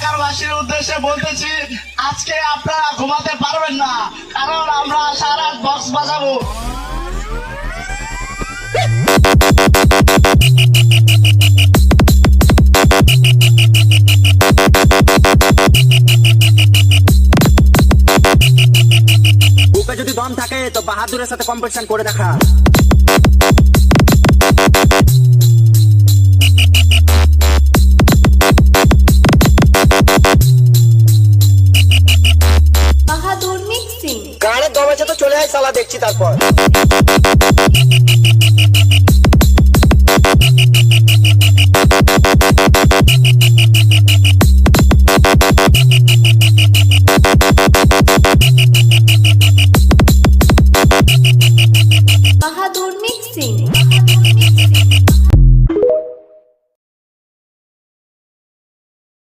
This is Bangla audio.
এলাকারবাসীর উদ্দেশ্যে বলতেছি, আজকে আপনারা ঘুমাতে পারবেন না, কারণ আমরা সারা রাত বক্স বাজাবো। বুকে যদি দম থাকে তো বাহাদুরের সাথে কম্পিটিশন করে দেখা। বাহাদুর মিক্সিং। গাড়ের দম আছে তো চলে আয় সালা, দেখছি তারপর।